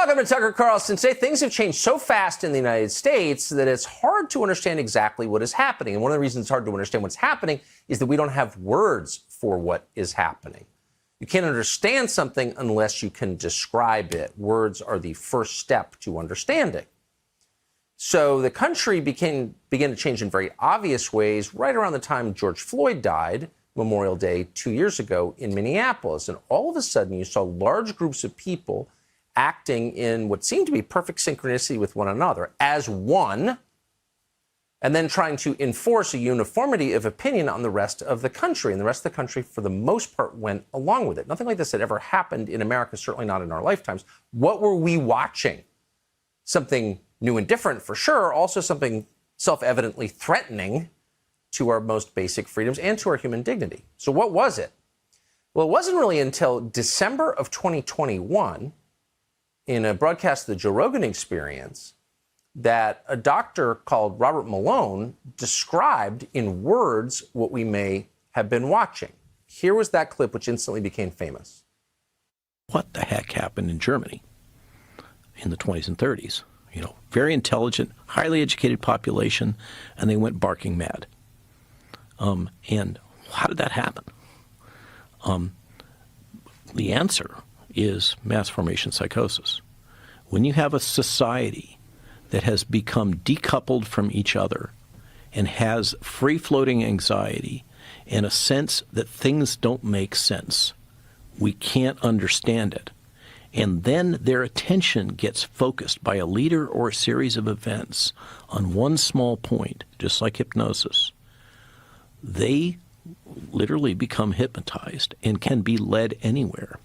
Welcome to Tucker Carlson. Today, things have changed so fast in the United States that it's hard to understand exactly what is happening. And one of the reasons it's hard to understand what's happening is that we don't have words for what is happening. You can't understand something unless you can describe it. Words are the first step to understanding. So the country began to change in very obvious ways right around the time George Floyd died, Memorial Day 2 years ago in Minneapolis. And all of a sudden, you saw large groups of people acting in what seemed to be perfect synchronicity with one another as one, and then trying to enforce a uniformity of opinion on the rest of the country. And the rest of the country, for the most part, went along with it. Nothing like this had ever happened in America, certainly not in our lifetimes. What were we watching? Something new and different, for sure, also something self-evidently threatening to our most basic freedoms and to our human dignity. So what was it? Well, it wasn't really until December of 2021, in a broadcast of the Joe Rogan Experience, that a doctor called Robert Malone described in words what we may have been watching. Here was that clip, which instantly became famous. What the heck happened in Germany in the 20s and 30s? You know, very intelligent, highly educated population, and they went barking mad. And how did that happen? The answer is mass formation psychosis. When you have a society that has become decoupled from each other and has free-floating anxiety and a sense that things don't make sense, we can't understand it. And then their attention gets focused by a leader or a series of events on one small point, just like hypnosis. They literally become hypnotized and can be led anywhere.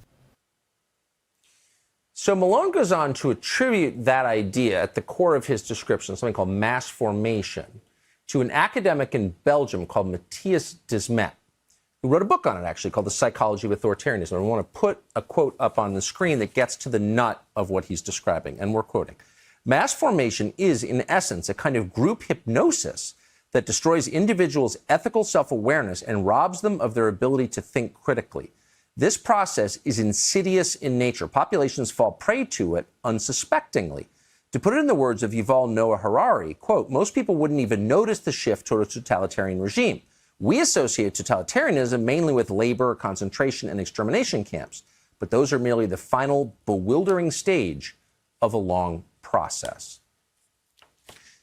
So Malone goes on to attribute that idea at the core of his description, something called mass formation, to an academic in Belgium called Mattias Desmet, who wrote a book on it, actually, called The Psychology of Authoritarianism. And I want to put a quote up on the screen that gets to the nut of what he's describing, and we're quoting. Mass formation is, in essence, a kind of group hypnosis that destroys individuals' ethical self-awareness and robs them of their ability to think critically. This process is insidious in nature. Populations fall prey to it unsuspectingly. To put it in the words of Yuval Noah Harari, quote, most people wouldn't even notice the shift toward a totalitarian regime. We associate totalitarianism mainly with labor, concentration, and extermination camps, but those are merely the final bewildering stage of a long process.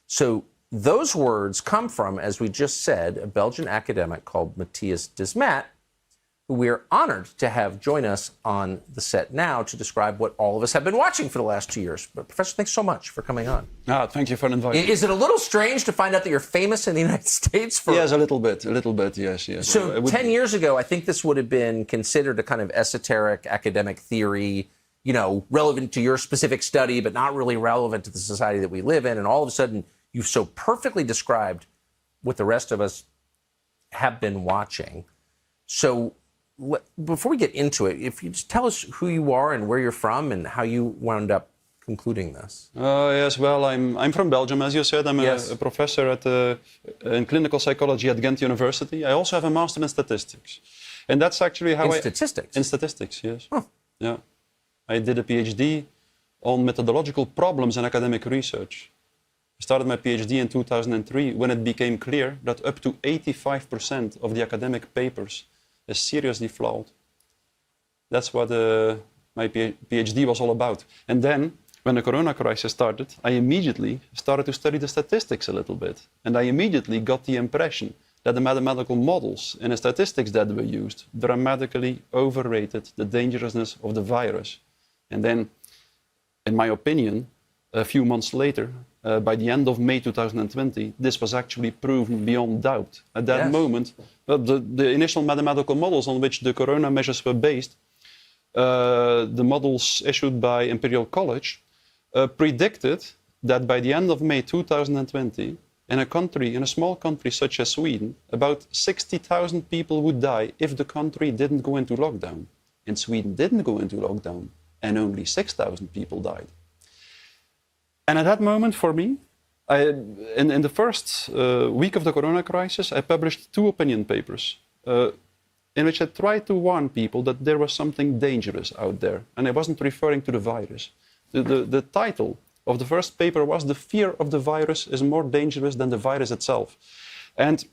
So those words come from, as we just said, a Belgian academic called Mattias Desmet, who we are honored to have join us on the set now to describe what all of us have been watching for the last 2 years. But Professor, thanks so much for coming on. Thank you for inviting me. Is it a little strange to find out that you're famous in the United States for... Yes, a little bit, yes. So 10 years ago, I think this would have been considered a kind of esoteric academic theory, you know, relevant to your specific study, but not really relevant to the society that we live in. And all of a sudden, you've so perfectly described what the rest of us have been watching. So before we get into it, if you just tell us who you are and where you're from and how you wound up concluding this. Yes, well, I'm from Belgium, as you said. I'm a professor in clinical psychology at Ghent University. I also have a master in statistics. And that's actually how statistics? In statistics, yes. Huh. Yeah. I did a PhD on methodological problems in academic research. I started my PhD in 2003 when it became clear that up to 85% of the academic papers is seriously flawed. That's what my PhD was all about. And then, when the corona crisis started, I immediately started to study the statistics a little bit. And I immediately got the impression that the mathematical models and the statistics that were used dramatically overrated the dangerousness of the virus. And then, in my opinion, a few months later, by the end of May 2020, this was actually proven beyond doubt. At that moment, the initial mathematical models on which the corona measures were based, the models issued by Imperial College, predicted that by the end of May 2020, in a small country such as Sweden, about 60,000 people would die if the country didn't go into lockdown. And Sweden didn't go into lockdown, and only 6,000 people died. And at that moment, for me, in the first week of the corona crisis, I published 2 opinion papers in which I tried to warn people that there was something dangerous out there. And I wasn't referring to the virus, The title of the first paper was "The fear of the virus is more dangerous than the virus itself." And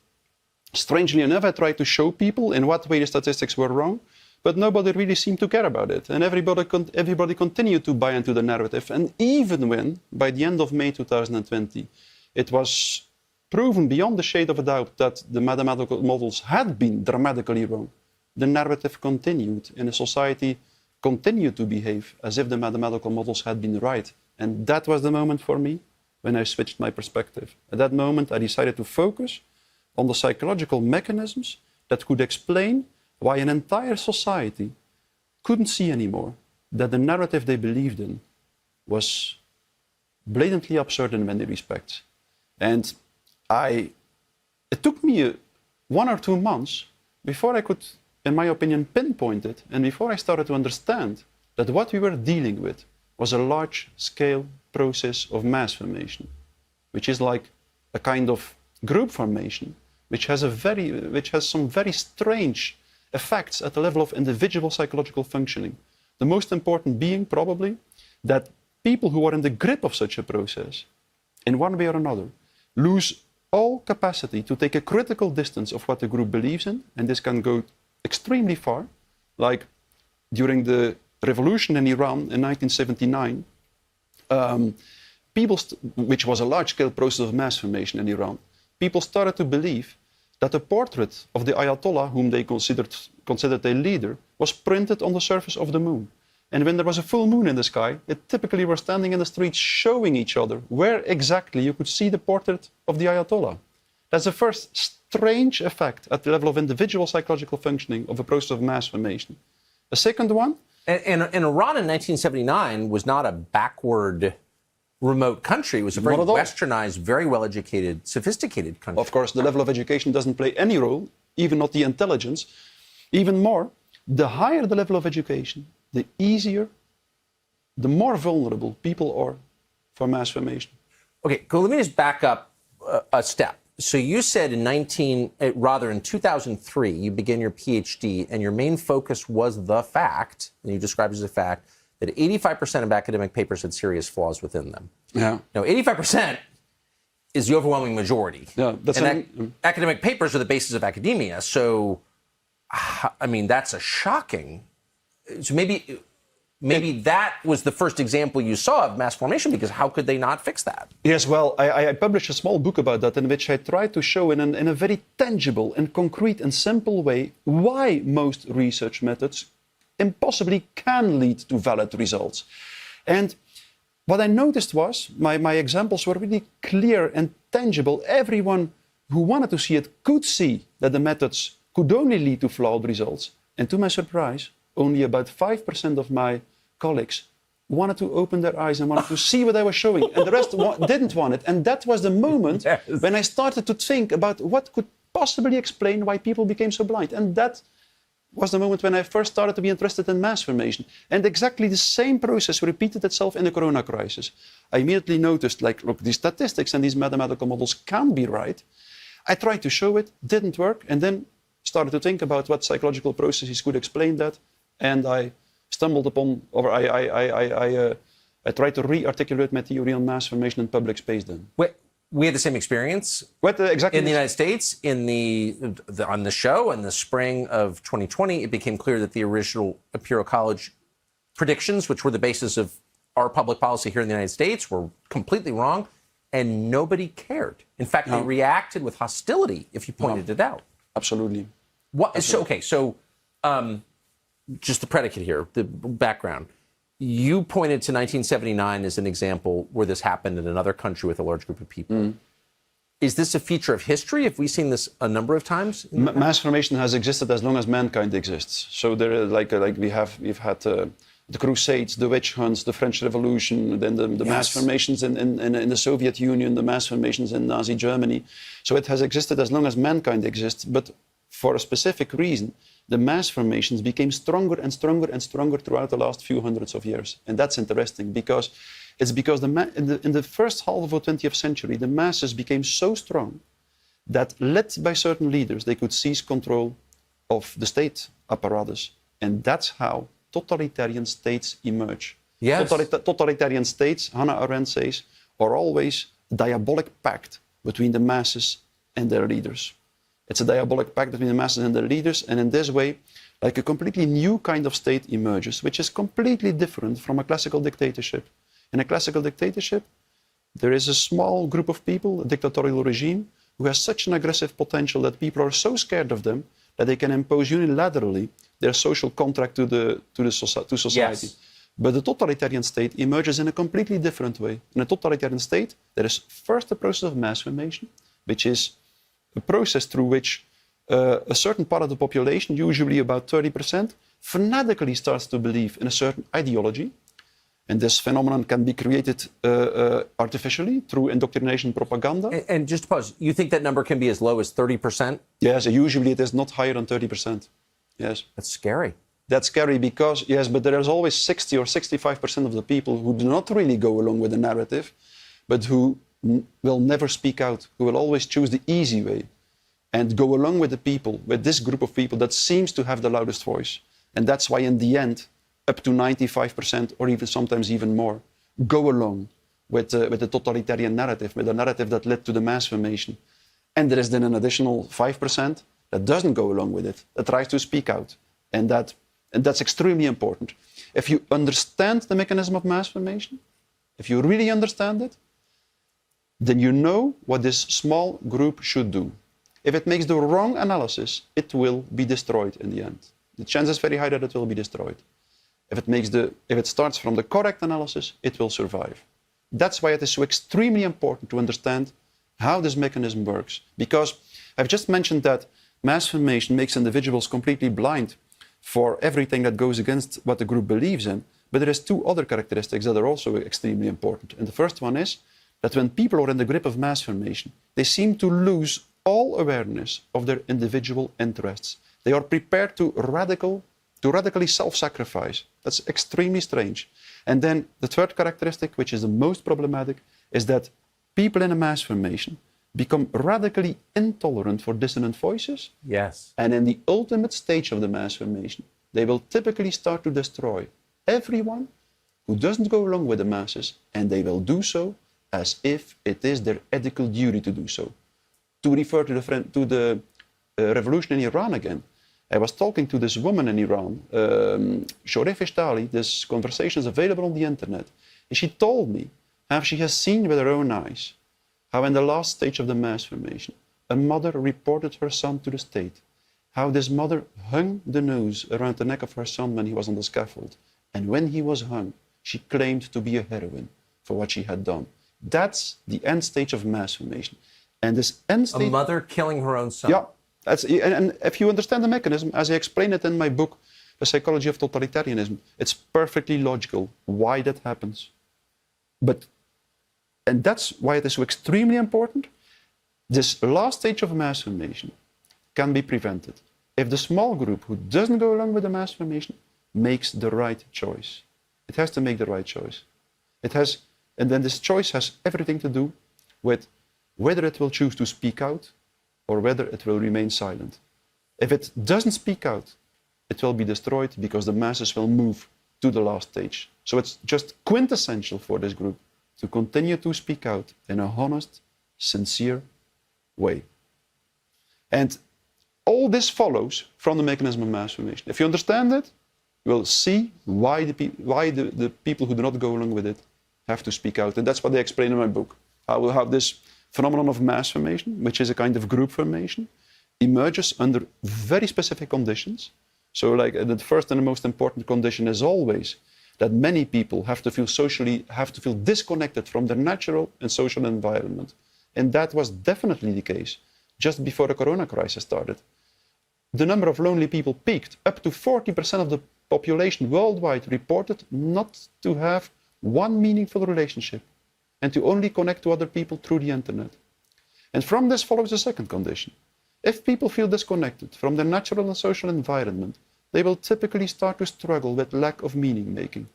strangely enough, I tried to show people in what way the statistics were wrong, but nobody really seemed to care about it. And everybody continued to buy into the narrative. And even when, by the end of May 2020, it was proven beyond the shade of a doubt that the mathematical models had been dramatically wrong, the narrative continued, and the society continued to behave as if the mathematical models had been right. And that was the moment for me when I switched my perspective. At that moment, I decided to focus on the psychological mechanisms that could explain why an entire society couldn't see anymore that the narrative they believed in was blatantly absurd in many respects. And it took me 1 or 2 months before I could, in my opinion, pinpoint it, and before I started to understand that what we were dealing with was a large-scale process of mass formation, which is like a kind of group formation, which has some very strange effects at the level of individual psychological functioning. The most important being probably that people who are in the grip of such a process, in one way or another, lose all capacity to take a critical distance of what the group believes in, and this can go extremely far. Like during the revolution in Iran in 1979, which was a large-scale process of mass formation in Iran, people started to believe that a portrait of the Ayatollah, whom they considered a leader, was printed on the surface of the moon. And when there was a full moon in the sky, they typically were standing in the streets showing each other where exactly you could see the portrait of the Ayatollah. That's the first strange effect at the level of individual psychological functioning of a process of mass formation. A second one? And Iran in 1979 was not a backward, remote country. It was a very westernized, very well-educated, sophisticated country. Of course, the level of education doesn't play any role, even not the intelligence. Even more, the higher the level of education, the easier, the more vulnerable people are for mass formation. Okay, let me just back up a step. So you said in 2003, you began your PhD, and your main focus was the fact, and you described it as a fact, that 85% of academic papers had serious flaws within them. Yeah. Now, 85% is the overwhelming majority. Yeah, that's academic papers are the basis of academia. So, I mean, that's a shocking. So maybe that was the first example you saw of mass formation, because how could they not fix that? Yes, well, I published a small book about that in which I tried to show in a very tangible and concrete and simple way why most research methods impossibly can lead to valid results. And what I noticed was my examples were really clear and tangible. Everyone who wanted to see it could see that the methods could only lead to flawed results. And to my surprise, only about 5% of my colleagues wanted to open their eyes and wanted to see what I was showing. And the rest didn't want it. And that was the moment when I started to think about what could possibly explain why people became so blind. And that was the moment when I first started to be interested in mass formation. And exactly the same process repeated itself in the corona crisis. I immediately noticed, like, look, these statistics and these mathematical models can be right. I tried to show it, didn't work, and then started to think about what psychological processes could explain that. And I stumbled upon, or I tried to re-articulate my theory on mass formation in public space then. We had the same experience exactly in the United States on the show in the spring of 2020. It became clear that the original Imperial College predictions, which were the basis of our public policy here in the United States, were completely wrong, and nobody cared. In fact, they reacted with hostility if you pointed it out. Absolutely. So just the predicate here, the background. You pointed to 1979 as an example where this happened in another country with a large group of people. Is this a feature of history? Have we seen this a number of times? Mass formation has existed as long as mankind exists. So there, we've had the Crusades, the witch hunts, the French Revolution, then the mass formations in the Soviet Union, the mass formations in Nazi Germany. So it has existed as long as mankind exists, but for a specific reason. The mass formations became stronger and stronger and stronger throughout the last few hundreds of years. And that's interesting because in the first half of the 20th century, the masses became so strong that, led by certain leaders, they could seize control of the state apparatus. And that's how totalitarian states emerge. Yes. Totalitarian states, Hannah Arendt says, are always a diabolic pact between the masses and their leaders. It's a diabolic pact between the masses and their leaders, and in this way, like a completely new kind of state emerges, which is completely different from a classical dictatorship. In a classical dictatorship, there is a small group of people, a dictatorial regime, who has such an aggressive potential that people are so scared of them that they can impose unilaterally their social contract to society. Yes. But the totalitarian state emerges in a completely different way. In a totalitarian state, there is first the process of mass formation, which is a process through which a certain part of the population, usually about 30%, fanatically starts to believe in a certain ideology. And this phenomenon can be created artificially through indoctrination propaganda. And just to pause, you think that number can be as low as 30%? Yes, usually it is not higher than 30%. Yes. That's scary. That's scary because, yes, but there is always 60 or 65% of the people who do not really go along with the narrative, but who will never speak out, who will always choose the easy way and go along with the people, with this group of people that seems to have the loudest voice. And that's why in the end, up to 95% or even sometimes even more, go along with the totalitarian narrative, with the narrative that led to the mass formation. And there is then an additional 5% that doesn't go along with it, that tries to speak out. And that's extremely important. If you understand the mechanism of mass formation, if you really understand it, then you know what this small group should do. If it makes the wrong analysis, it will be destroyed in the end. The chance is very high that it will be destroyed. If it starts from the correct analysis, it will survive. That's why it is so extremely important to understand how this mechanism works. Because I've just mentioned that mass formation makes individuals completely blind for everything that goes against what the group believes in. But there is two other characteristics that are also extremely important. And the first one is that when people are in the grip of mass formation, they seem to lose all awareness of their individual interests. They are prepared to radically self-sacrifice. That's extremely strange. And then the third characteristic, which is the most problematic, is that people in a mass formation become radically intolerant for dissonant voices. Yes. And in the ultimate stage of the mass formation, they will typically start to destroy everyone who doesn't go along with the masses, and they will do so as if it is their ethical duty to do so. To refer to the revolution in Iran again, I was talking to this woman in Iran, Shoref Ishtali. This conversation is available on the internet. And she told me how she has seen with her own eyes how in the last stage of the mass formation, a mother reported her son to the state, how this mother hung the noose around the neck of her son when he was on the scaffold. And when he was hung, she claimed to be a heroine for what she had done. That's the end stage of mass formation. And this end stage... A mother killing her own son. Yeah. And if you understand the mechanism, as I explain it in my book, The Psychology of Totalitarianism, it's perfectly logical why that happens. And that's why it is so extremely important. This last stage of mass formation can be prevented if the small group who doesn't go along with the mass formation makes the right choice. It has to make the right choice. And then this choice has everything to do with whether it will choose to speak out or whether it will remain silent. If it doesn't speak out, it will be destroyed because the masses will move to the last stage. So it's just quintessential for this group to continue to speak out in a honest, sincere way. And all this follows from the mechanism of mass formation. If you understand it, you will see why the people who do not go along with it have to speak out. And that's what I explain in my book. How this phenomenon of mass formation, which is a kind of group formation, emerges under very specific conditions. So like the first and the most important condition is always that many people have to feel disconnected from their natural and social environment. And that was definitely the case just before the corona crisis started. The number of lonely people peaked. Up to 40% of the population worldwide reported not to have one meaningful relationship and to only connect to other people through the internet. And from this follows the second condition. If people feel disconnected from their natural and social environment, they will typically start to struggle with lack of meaning making.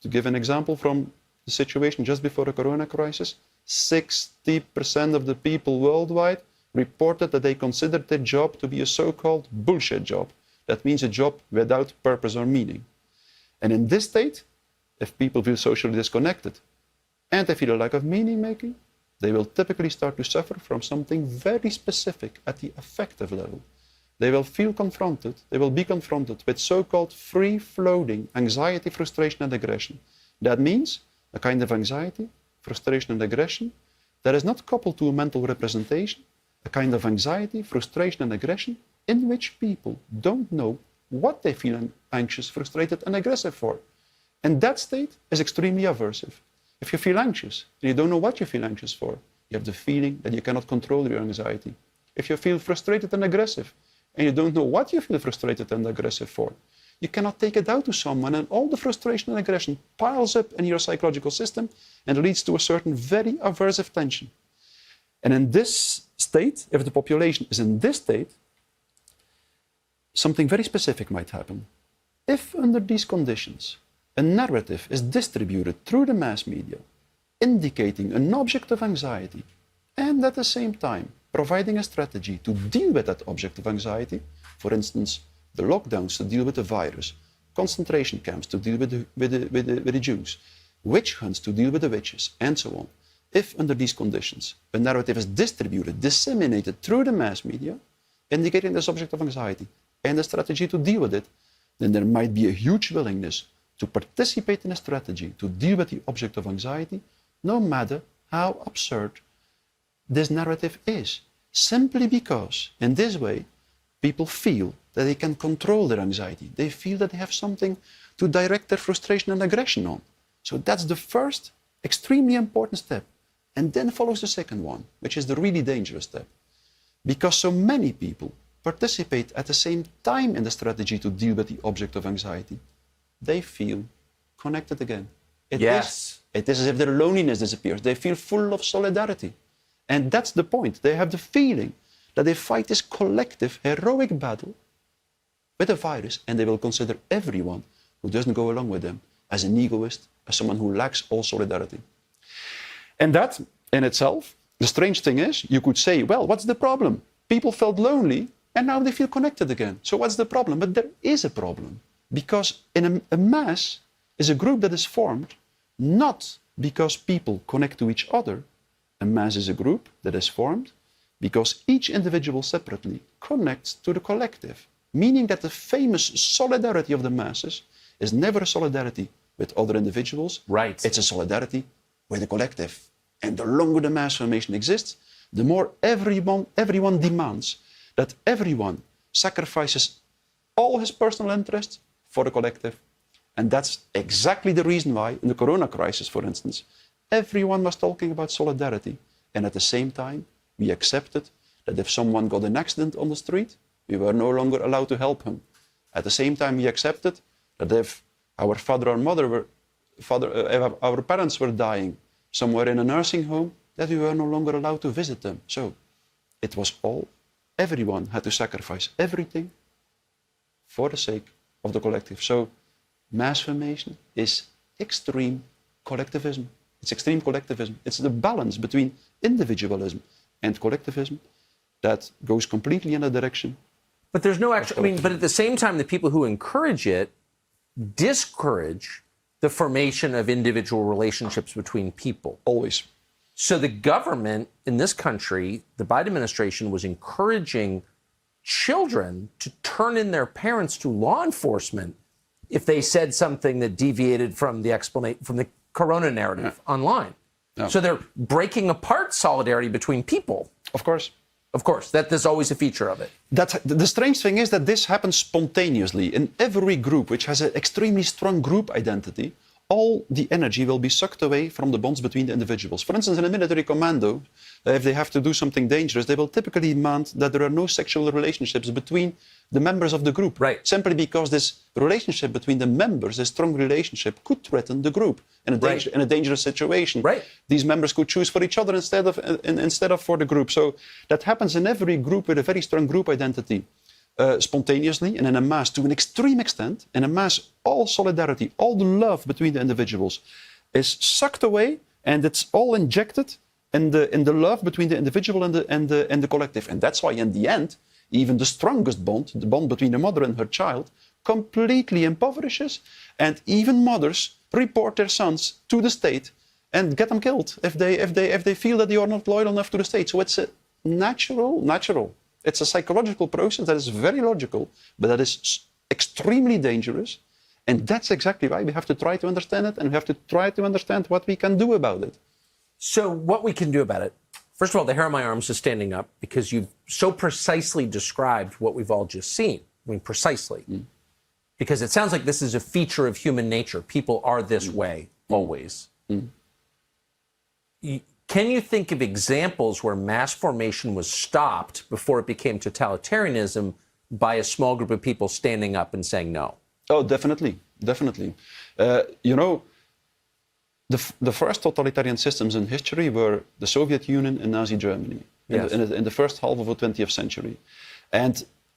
To give an example from the situation just before the corona crisis, 60% of the people worldwide reported that they considered their job to be a so-called bullshit job. That means a job without purpose or meaning. And in this state, if people feel socially disconnected and they feel a lack of meaning making, they will typically start to suffer from something very specific at the affective level. They will feel confronted, they will be confronted with so-called free-floating anxiety, frustration, and aggression. That means a kind of anxiety, frustration, and aggression that is not coupled to a mental representation, a kind of anxiety, frustration, and aggression in which people don't know what they feel anxious, frustrated, and aggressive for. And that state is extremely aversive. If you feel anxious and you don't know what you feel anxious for, you have the feeling that you cannot control your anxiety. If you feel frustrated and aggressive and you don't know what you feel frustrated and aggressive for, you cannot take it out to someone, and all the frustration and aggression piles up in your psychological system and leads to a certain very aversive tension. And in this state, if the population is in this state, something very specific might happen. If under these conditions, a narrative is distributed through the mass media, indicating an object of anxiety, and at the same time providing a strategy to deal with that object of anxiety, for instance, the lockdowns to deal with the virus, concentration camps to deal with the Jews, witch hunts to deal with the witches, and so on. If under these conditions a narrative is distributed, disseminated through the mass media, indicating this object of anxiety and a strategy to deal with it, then there might be a huge willingness to participate in a strategy to deal with the object of anxiety, no matter how absurd this narrative is. Simply because, in this way, people feel that they can control their anxiety. They feel that they have something to direct their frustration and aggression on. So that's the first extremely important step. And then follows the second one, which is the really dangerous step. Because so many people participate at the same time in the strategy to deal with the object of anxiety, they feel connected again. It is as if their loneliness disappears. They feel full of solidarity. And that's the point. They have the feeling that they fight this collective, heroic battle with a virus, and they will consider everyone who doesn't go along with them as an egoist, as someone who lacks all solidarity. And that, in itself, the strange thing is, you could say, well, what's the problem? People felt lonely, and now they feel connected again. So what's the problem? But there is a problem. Because in a mass is a group that is formed not because people connect to each other. A mass is a group that is formed because each individual separately connects to the collective. Meaning that the famous solidarity of the masses is never a solidarity with other individuals. Right. It's a solidarity with the collective. And the longer the mass formation exists, the more everyone demands that everyone sacrifices all his personal interests for the collective. And that's exactly the reason why, in the corona crisis, for instance, everyone was talking about solidarity. And at the same time, we accepted that if someone got an accident on the street, we were no longer allowed to help him. At the same time, we accepted that if our father or mother our parents were dying somewhere in a nursing home, that we were no longer allowed to visit them. So it was everyone had to sacrifice everything for the sake of the collective. So mass formation is extreme collectivism. It's extreme collectivism. It's the balance between individualism and collectivism that goes completely in a direction. But there's no actual, but at the same time, the people who encourage it discourage the formation of individual relationships between people. Always. So the government in this country, the Biden administration, was encouraging children to turn in their parents to law enforcement if they said something that deviated from the corona narrative online. Yeah. So they're breaking apart solidarity between people. Of course. Of course, there's always a feature of it. The strange thing is that this happens spontaneously. In every group which has an extremely strong group identity, all the energy will be sucked away from the bonds between the individuals. For instance, in a military commando, if they have to do something dangerous, they will typically demand that there are no sexual relationships between the members of the group. Right. Simply because this relationship between the members, this strong relationship, could threaten the group in a dangerous situation. Right. These members could choose for each other instead of for the group. So that happens in every group with a very strong group identity. Spontaneously and in a mass to an extreme extent. In a mass, all solidarity, all the love between the individuals is sucked away, and it's all injected in the love between the individual and the collective. And that's why, in the end, even the strongest bond, the bond between the mother and her child, completely impoverishes. And even mothers report their sons to the state and get them killed if they feel that they are not loyal enough to the state. So it's a natural. It's a psychological process that is very logical, but that is extremely dangerous. And that's exactly why we have to try to understand it, and we have to try to understand what we can do about it. So what we can do about it, first of all, the hair on my arms is standing up because you've so precisely described what we've all just seen. I mean, precisely. Because it sounds like this is a feature of human nature. People are this way, always. Can you think of examples where mass formation was stopped before it became totalitarianism by a small group of people standing up and saying no? Oh, definitely. You know, the first totalitarian systems in history were the Soviet Union and Nazi Germany in the first half of the 20th century.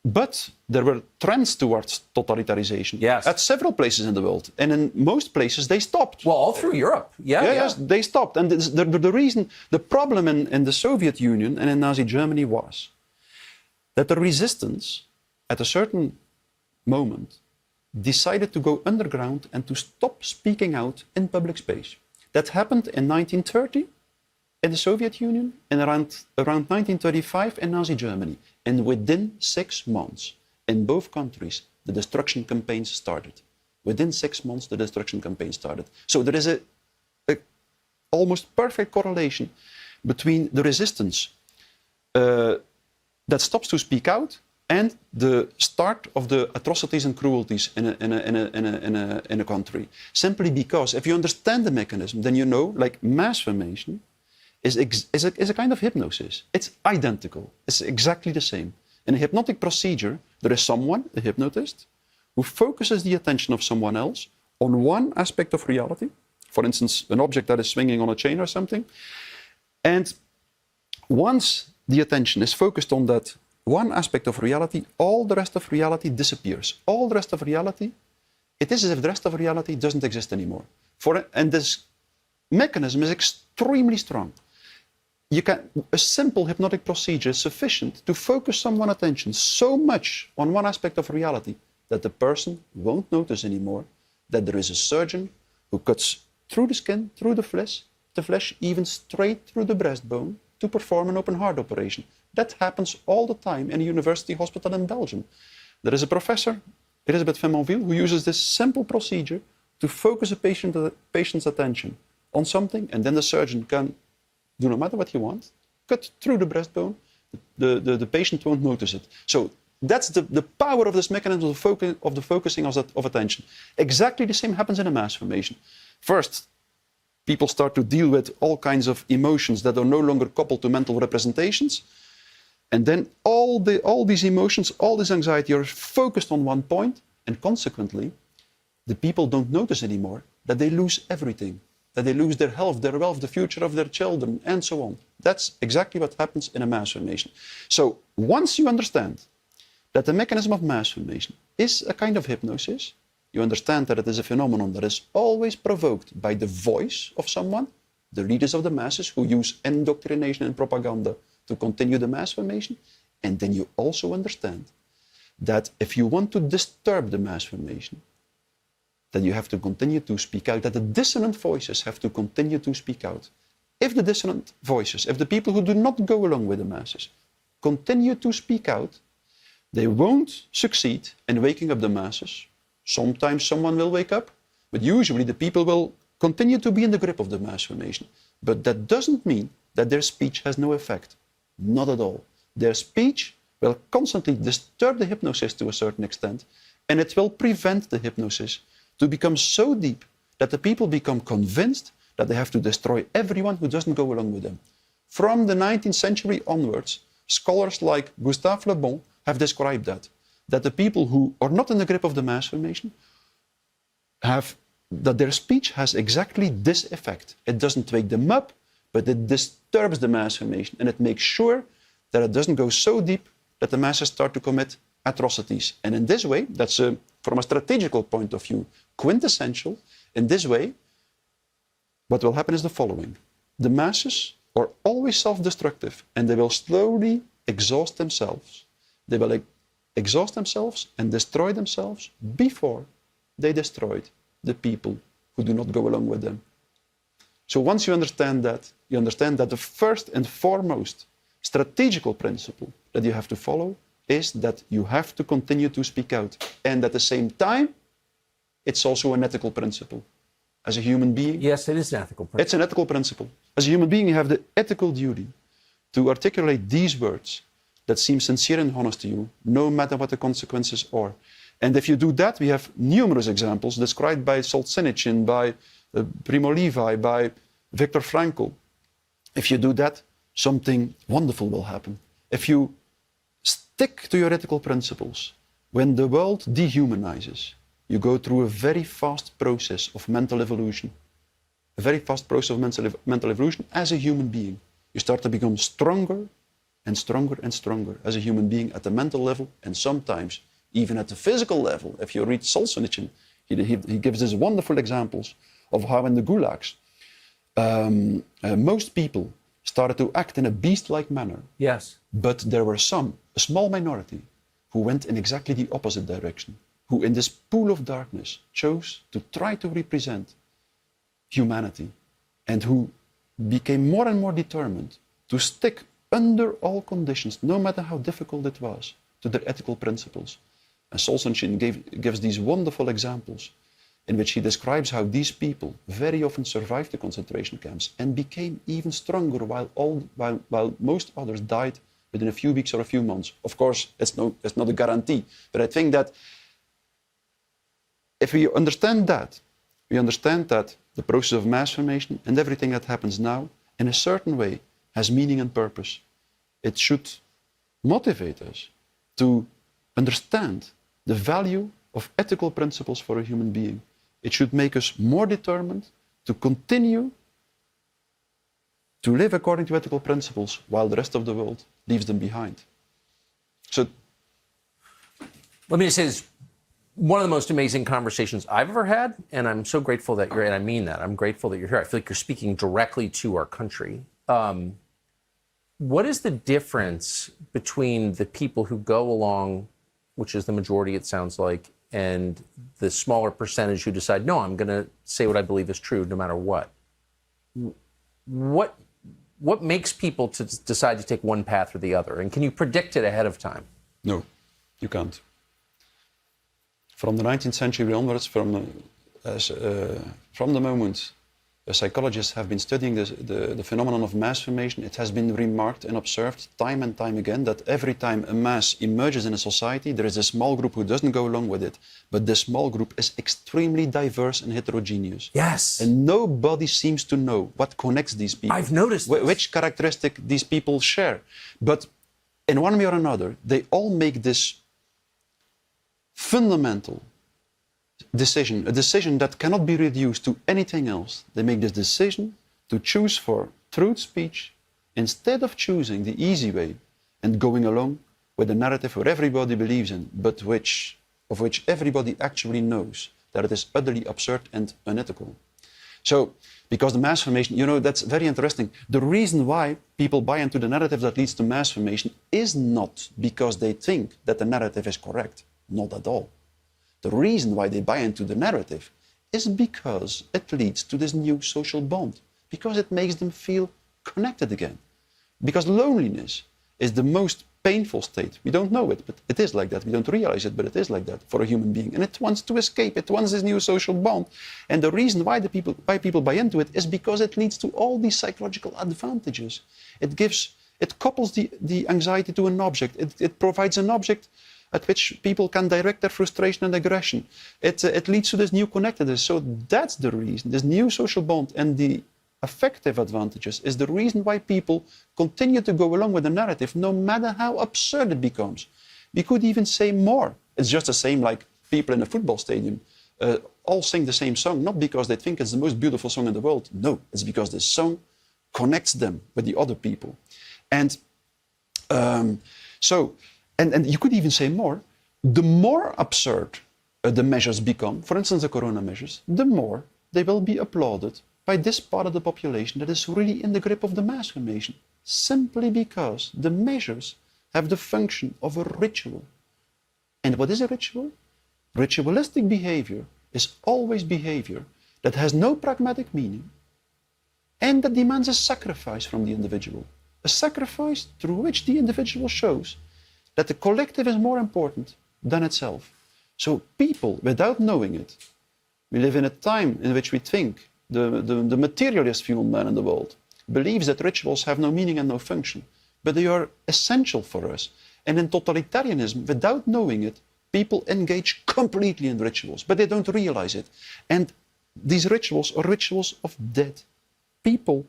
But there were trends towards totalitarianization at several places in the world. And in most places, they stopped. Well, all through Europe. Yes, they stopped. And the problem in the Soviet Union and in Nazi Germany was that the resistance at a certain moment decided to go underground and to stop speaking out in public space. That happened in 1930 in the Soviet Union and around 1935 in Nazi Germany. And within 6 months, in both countries, the destruction campaigns started. Within 6 months, the destruction campaign started. So there is a almost perfect correlation between the resistance that stops to speak out and the start of the atrocities and cruelties in a country. Simply because if you understand the mechanism, then you know, like mass formation is a kind of hypnosis. It's identical. It's exactly the same. In a hypnotic procedure, there is someone, a hypnotist, who focuses the attention of someone else on one aspect of reality, for instance, an object that is swinging on a chain or something. And once the attention is focused on that one aspect of reality, all the rest of reality disappears. All the rest of reality, it is as if the rest of reality doesn't exist anymore. And this mechanism is extremely strong. A simple hypnotic procedure is sufficient to focus someone's attention so much on one aspect of reality that the person won't notice anymore that there is a surgeon who cuts through the skin, through the flesh, even straight through the breastbone to perform an open heart operation. That happens all the time in a university hospital in Belgium. There is a professor, Elisabeth Femonville, who uses this simple procedure to focus a patient's attention on something, and then the surgeon can do no matter what he wants, cut through the breastbone, the patient won't notice it. So that's the power of this mechanism of the focusing of attention. Exactly the same happens in a mass formation. First, people start to deal with all kinds of emotions that are no longer coupled to mental representations. And then all these emotions, all this anxiety are focused on one point, and consequently, the people don't notice anymore that they lose everything, that they lose their health, their wealth, the future of their children, and so on. That's exactly what happens in a mass formation. So once you understand that the mechanism of mass formation is a kind of hypnosis, you understand that it is a phenomenon that is always provoked by the voice of someone, the leaders of the masses who use indoctrination and propaganda to continue the mass formation, and then you also understand that if you want to disturb the mass formation, then you have to continue to speak out, that the dissonant voices have to continue to speak out. If the dissonant voices, if the people who do not go along with the masses continue to speak out, they won't succeed in waking up the masses. Sometimes someone will wake up, but usually the people will continue to be in the grip of the mass formation. But that doesn't mean that their speech has no effect. Not at all. Their speech will constantly disturb the hypnosis to a certain extent, and it will prevent the hypnosis to become so deep that the people become convinced that they have to destroy everyone who doesn't go along with them. From the 19th century onwards, scholars like Gustave Le Bon have described that the people who are not in the grip of the mass formation that their speech has exactly this effect. It doesn't wake them up, but it disturbs the mass formation, and it makes sure that it doesn't go so deep that the masses start to commit atrocities. And in this way, that's from a strategical point of view, quintessential. In this way, what will happen is the following. The masses are always self-destructive, and they will slowly exhaust themselves. They will exhaust themselves and destroy themselves before they destroyed the people who do not go along with them. So once you understand that the first and foremost strategical principle that you have to follow is that you have to continue to speak out. And at the same time, it's also an ethical principle. As a human being, Yes, it is an ethical principle. it's an ethical principle. As a human being, you have the ethical duty to articulate these words that seem sincere and honest to you, no matter what the consequences are. And if you do that, we have numerous examples described by Solzhenitsyn, by Primo Levi, by Viktor Frankl. If you do that, something wonderful will happen. If you stick to your ethical principles, when the world dehumanizes, you go through a very fast process of mental evolution. A very fast process of mental evolution as a human being. You start to become stronger and stronger and stronger as a human being at the mental level, and sometimes even at the physical level. If you read Solzhenitsyn, he gives these wonderful examples of how in the gulags, most people started to act in a beast-like manner. Yes. But there were some, a small minority, who went in exactly the opposite direction, who in this pool of darkness chose to try to represent humanity, and who became more and more determined to stick under all conditions, no matter how difficult it was, to their ethical principles. And Solzhenitsyn gives these wonderful examples in which he describes how these people very often survived the concentration camps and became even stronger while most others died within a few weeks or a few months. Of course, it's not a guarantee, but I think that if we understand that, we understand that the process of mass formation and everything that happens now, in a certain way, has meaning and purpose. It should motivate us to understand the value of ethical principles for a human being. It should make us more determined to continue to live according to ethical principles while the rest of the world leaves them behind. So, let me just say this. One of the most amazing conversations I've ever had, and I'm so grateful that and I mean that, I'm grateful that you're here. I feel like you're speaking directly to our country. What is the difference between the people who go along, which is the majority, it sounds like, and the smaller percentage who decide, no, I'm going to say what I believe is true no matter what? What makes people to decide to take one path or the other? And can you predict it ahead of time? no, you can't. From the 19th century onwards, from the moment psychologists have been studying the phenomenon of mass formation, it has been remarked and observed time and time again that every time a mass emerges in a society, there is a small group who doesn't go along with it. But the small group is extremely diverse and heterogeneous. Yes. And nobody seems to know what connects these people. I've noticed this. Which characteristic these people share. But in one way or another, they all make this fundamental decision, a decision that cannot be reduced to anything else. They make this decision to choose for truth speech instead of choosing the easy way and going along with a narrative where everybody believes in, but of which everybody actually knows that it is utterly absurd and unethical. So, because the mass formation, that's very interesting. The reason why people buy into the narrative that leads to mass formation is not because they think that the narrative is correct. Not at all. The reason why they buy into the narrative is because it leads to this new social bond, because it makes them feel connected again. Because loneliness is the most painful state. We don't know it, but it is like that. We don't realize it, but it is like that for a human being. And it wants to escape. It wants this new social bond. And the reason why people buy into it is because it leads to all these psychological advantages. It couples the anxiety to an object. It provides an object at which people can direct their frustration and aggression. It leads to this new connectedness. So that's the reason. This new social bond and the affective advantages is the reason why people continue to go along with the narrative, no matter how absurd it becomes. We could even say more. It's just the same like people in a football stadium all sing the same song, not because they think it's the most beautiful song in the world. No, it's because the song connects them with the other people. And And you could even say more. The more absurd the measures become, for instance, the corona measures, the more they will be applauded by this part of the population that is really in the grip of the mass formation, simply because the measures have the function of a ritual. And what is a ritual? Ritualistic behavior is always behavior that has no pragmatic meaning, and that demands a sacrifice from the individual. A sacrifice through which the individual shows that the collective is more important than itself. So people, without knowing it, we live in a time in which we think the materialist view on man in the world believes that rituals have no meaning and no function, but they are essential for us. And in totalitarianism, without knowing it, people engage completely in rituals, but they don't realize it. And these rituals are rituals of death. People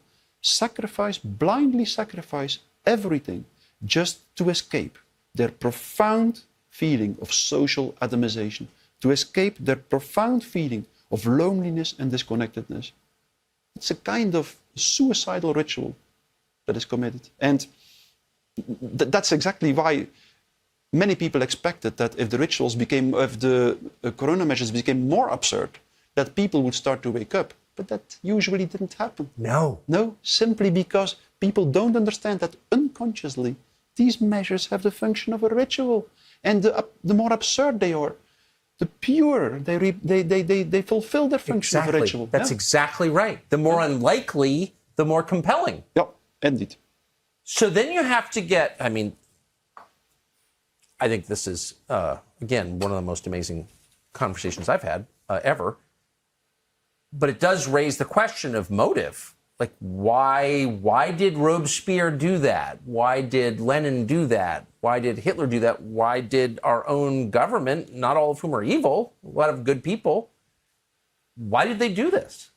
blindly sacrifice everything just to escape their profound feeling of social atomization, to escape their profound feeling of loneliness and disconnectedness. It's a kind of suicidal ritual that is committed. And that's exactly why many people expected that if the corona measures became more absurd, that people would start to wake up. But that usually didn't happen. No. No, simply because people don't understand that unconsciously these measures have the function of a ritual. And the more absurd they are, the purer they fulfill their function of a ritual. That's exactly right. The more unlikely, the more compelling. Yeah, indeed. So then you have to get, I think this is, again, one of the most amazing conversations I've had ever. But it does raise the question of motive. Like, why did Robespierre do that? Why did Lenin do that? Why did Hitler do that? Why did our own government, not all of whom are evil, a lot of good people, why did they do this?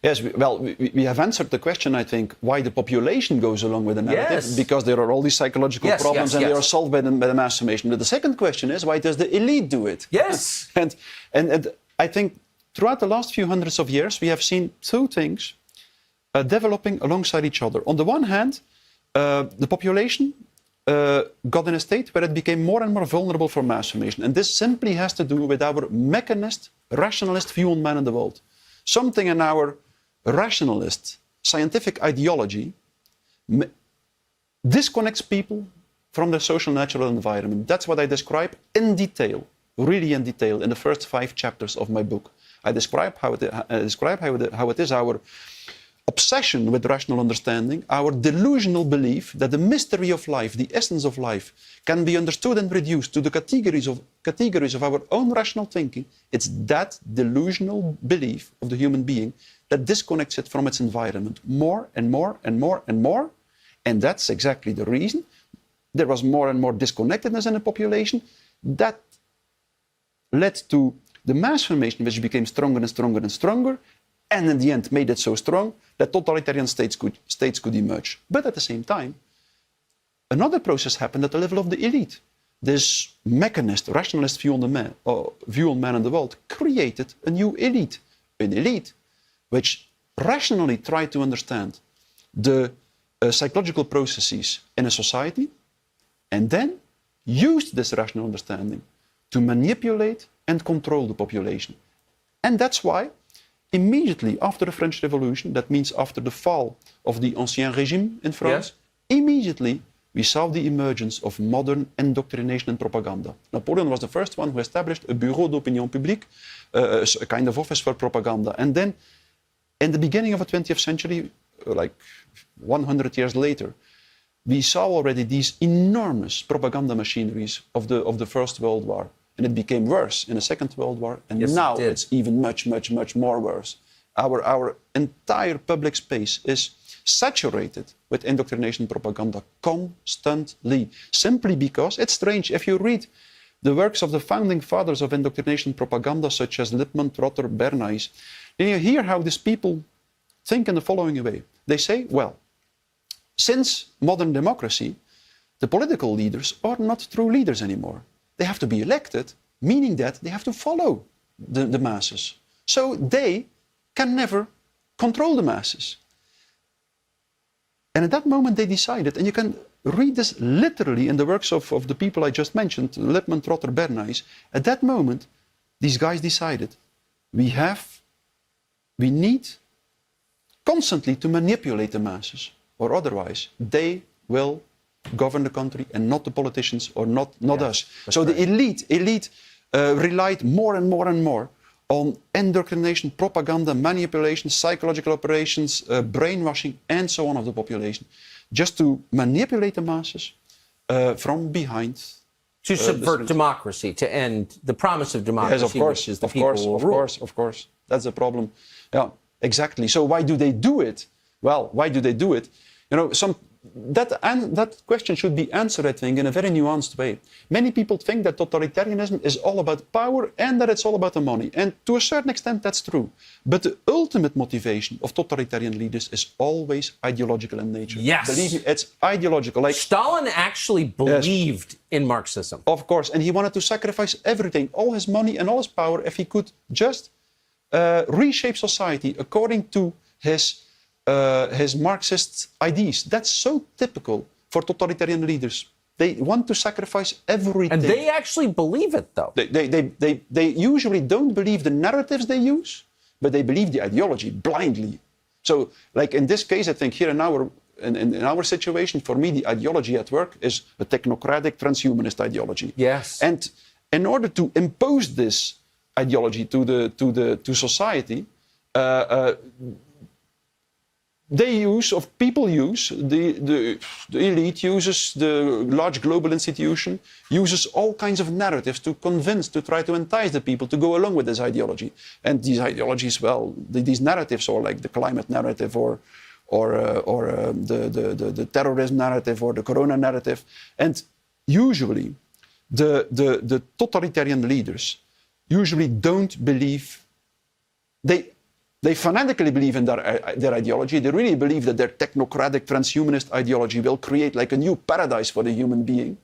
Yes, we have answered the question, I think, why the population goes along with the narrative. Yes. Because there are all these psychological problems and they are solved by the mass summation. But the second question is, why does the elite do it? Yes. and I think throughout the last few hundreds of years, we have seen two things developing alongside each other. On the one hand, the population got in a state where it became more and more vulnerable for mass formation. And this simply has to do with our mechanist, rationalist view on man and the world. Something in our rationalist, scientific ideology disconnects people from their social natural environment. That's what I describe in detail, really in detail, in the first 5 chapters of my book. I describe how it is our obsession with rational understanding, our delusional belief that the mystery of life, the essence of life, can be understood and reduced to the categories of our own rational thinking. It's that delusional belief of the human being that disconnects it from its environment more and more and more and more. And that's exactly the reason there was more and more disconnectedness in the population. That led to the mass formation, which became stronger and stronger and stronger, and in the end made it so strong that totalitarian states could emerge. But at the same time, another process happened at the level of the elite. This mechanist, rationalist view on man and the world created a new elite. An elite which rationally tried to understand the psychological processes in a society and then used this rational understanding to manipulate and control the population. And that's why immediately after the French Revolution, that means after the fall of the Ancien Régime in France, immediately we saw the emergence of modern indoctrination and propaganda. Napoleon was the first one who established a Bureau d'Opinion Publique, a kind of office for propaganda. And then in the beginning of the 20th century, like 100 years later, we saw already these enormous propaganda machineries of the First World War. And it became worse in the Second World War, and now it's even much, much, much more worse. Our entire public space is saturated with indoctrination propaganda constantly, simply because it's strange. If you read the works of the founding fathers of indoctrination propaganda, such as Lippmann, Trotter, Bernays, then you hear how these people think in the following way. They say, well, since modern democracy, the political leaders are not true leaders anymore. They have to be elected, meaning that they have to follow the masses. So they can never control the masses. And at that moment they decided, and you can read this literally in the works of the people I just mentioned, Lippmann, Trotter, Bernays. At that moment, these guys decided, we need constantly to manipulate the masses, or otherwise they will govern the country and not the politicians or not us. That's so right. the elite relied more and more and more on indoctrination, propaganda, manipulation, psychological operations, brainwashing, and so on of the population, just to manipulate the masses from behind. To subvert democracy, to end the promise of democracy, yes, of course, which is the people will rule. Of course. That's the problem. Yeah, exactly. So why do they do it? Well, why do they do it? You know, that question should be answered, I think, in a very nuanced way. Many people think that totalitarianism is all about power and that it's all about the money. And to a certain extent, that's true. But the ultimate motivation of totalitarian leaders is always ideological in nature. Yes. Believe me, it's ideological. Like Stalin actually believed in Marxism. Of course, and he wanted to sacrifice everything, all his money and all his power, if he could just reshape society according to his Marxist ideas. That's so typical for totalitarian leaders. They want to sacrifice everything. And they actually believe it, though. They usually don't believe the narratives they use, but they believe the ideology blindly. So, like in this case, I think here in our situation, for me, the ideology at work is a technocratic transhumanist ideology. Yes. And in order to impose this ideology to society, people use, the elite uses, the large global institution uses all kinds of narratives to try to entice the people to go along with this ideology. And these ideologies, well, these narratives are like the climate narrative or the terrorism narrative or the corona narrative. And usually the totalitarian leaders usually don't believe, they fanatically believe in their ideology. They really believe that their technocratic transhumanist ideology will create like a new paradise for the human being.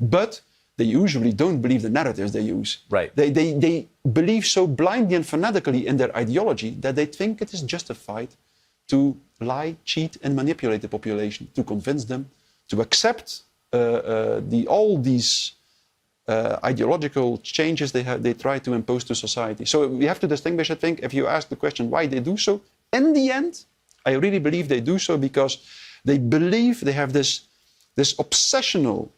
But they usually don't believe the narratives they use. Right. They believe so blindly and fanatically in their ideology that they think it is justified to lie, cheat, and manipulate the population, to convince them to accept all these ideological changes they try to impose to society. So we have to distinguish, I think, if you ask the question why they do so, in the end, I really believe they do so because they believe they have this obsessional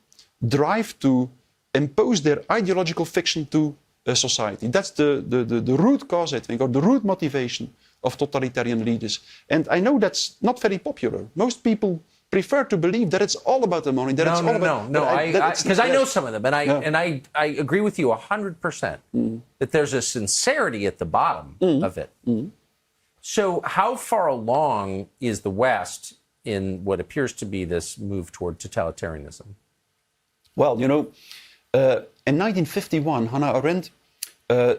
drive to impose their ideological fiction to society. That's the root cause, I think, or the root motivation of totalitarian leaders. And I know that's not very popular. Most people prefer to believe that it's all about the money. Because I know some of them, and I agree with you 100% that there's a sincerity at the bottom of it. So how far along is the West in what appears to be this move toward totalitarianism? Well, you know, in 1951, Hannah Arendt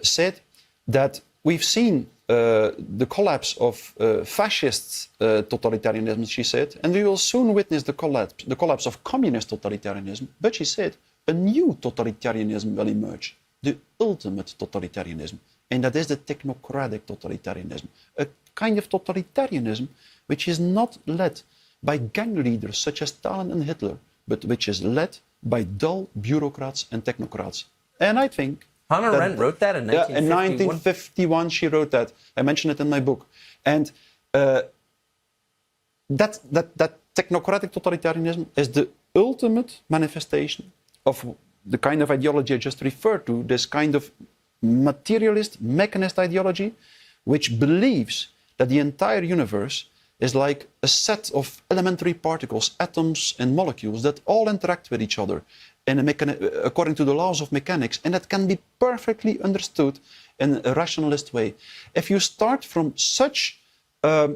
said that we've seen the collapse of fascist totalitarianism, she said, and we will soon witness the collapse of communist totalitarianism. But she said a new totalitarianism will emerge, the ultimate totalitarianism, and that is the technocratic totalitarianism, a kind of totalitarianism which is not led by gang leaders such as Stalin and Hitler, but which is led by dull bureaucrats and technocrats. And I think Hannah Arendt wrote that in 1951? Yeah, in 1951 she wrote that. I mention it in my book. And that technocratic totalitarianism is the ultimate manifestation of the kind of ideology I just referred to, this kind of materialist, mechanist ideology, which believes that the entire universe is like a set of elementary particles, atoms and molecules that all interact with each other according to the laws of mechanics, and that can be perfectly understood in a rationalist way. If you start from such a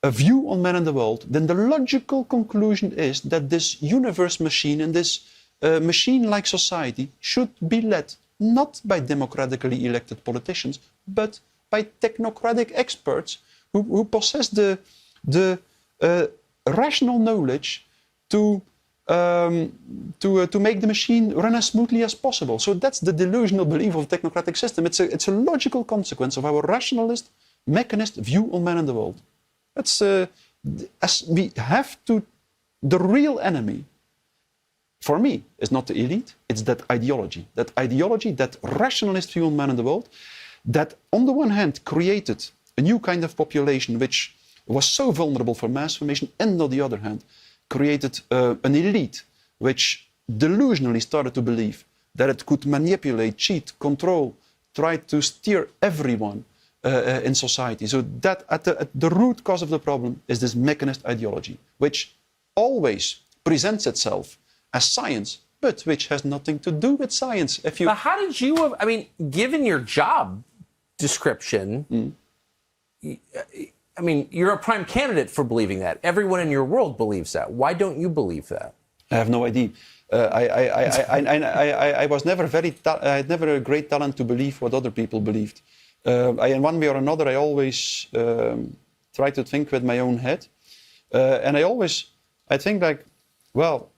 view on man and the world, then the logical conclusion is that this universe machine and this machine-like society should be led not by democratically elected politicians, but by technocratic experts who possess the rational knowledge to make the machine run as smoothly as possible. So that's the delusional belief of a technocratic system. It's a logical consequence of our rationalist, mechanist view on man and the world. That's as we have to. The real enemy, for me, is not the elite. It's that ideology, that rationalist view on man and the world, that on the one hand created a new kind of population which was so vulnerable for mass formation, and on the other hand created an elite which delusionally started to believe that it could manipulate, cheat, control, tried to steer everyone in society. So that at the root cause of the problem is this mechanist ideology, which always presents itself as science, but which has nothing to do with science. But how did you, I mean, given your job description, I mean, you're a prime candidate for believing that. Everyone in your world believes that. Why don't you believe that? I have no idea. I was never I had never a great talent to believe what other people believed. In one way or another, I always try to think with my own head. And I think like, well...